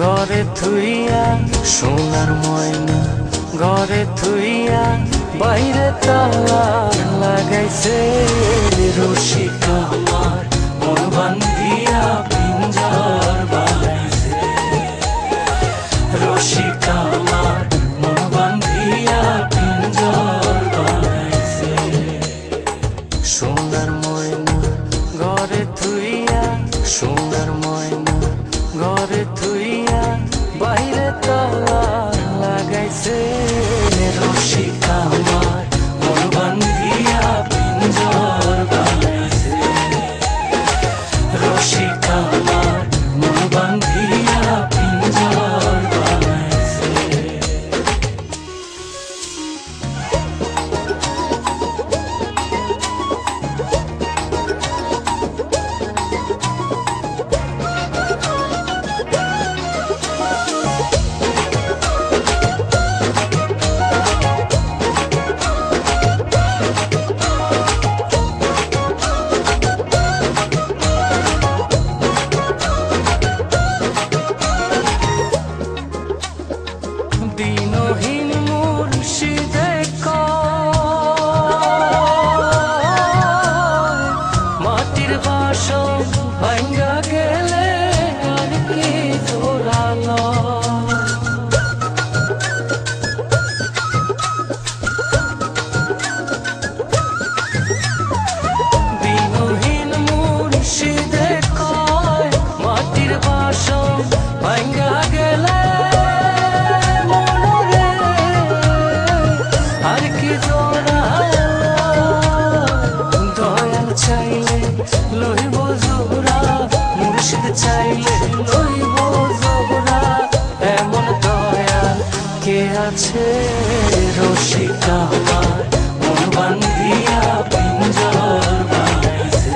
ঘরে থুইয়া সোনার ময়না ঘরে থুইয়া বাইরে তালা লাগাইছে রসিক আমার মন বান্ধিয়া পিঞ্জর বানাইছে রসিক আমার মন বান্ধিয়া পিঞ্জর বানাইছে সোনার ময়না ঘরে থুইয়া সোনার ময়না ঘরে থুইয়া বাইরে তালা লাগাইছে রসিক আমার মন বান্ধিয়া পিঞ্জর বানাইছে রসিক আমার মন বান্ধিয়া পিঞ্জর বানাইছে দিনহীন মুর্শিদে মাটির বাসন ভাঙ্গা গেলে আর কি জোড়ালো দিনহীন মুর্শিদে মাটির বাসন ভাঙ্গা গেলে লইব জোড়া মুর্শিদ চাইলে লইব জোড়া এমন দয়া কে আছে রসিক আমার মন বান্ধিয়া পিঞ্জর বানাইছে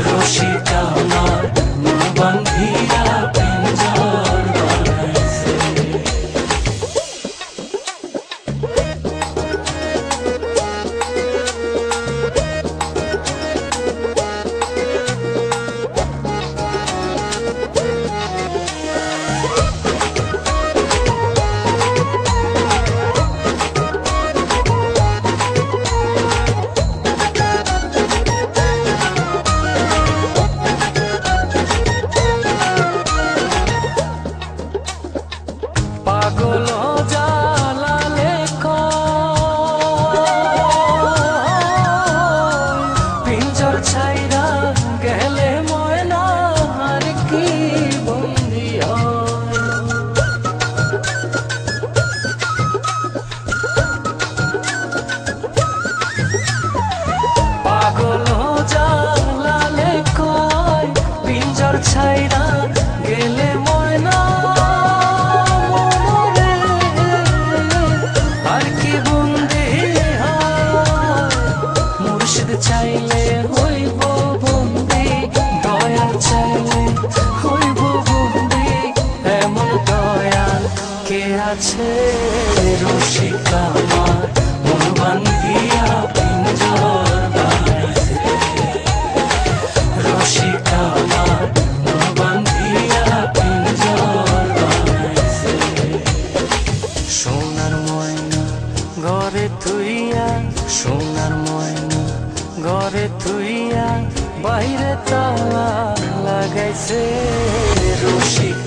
রসিক আমার মন বান্ধিয়া পিঞ্জর বানাইছে পাগল জালালে পিঞ্জর ছাইরা গেলে ময়না আর কি বন্দি পাগল জালালে পিঞ্জর ছাইরা গেলে ময়না চাইলে হইব বন্দি দয়াল চাইলে হইব বন্দি এমন দয়াল কে আছে রসিক আমার মন বান্ধিয়া পিঞ্জর বানাইছে রসিক আমার মন বান্ধিয়া পিঞ্জর বানাইছে সোনার ময়না ঘরে থুইয়া সোনার ময়না ঘরে থুইয়া বাইরে তালা লাগাইছে রসিক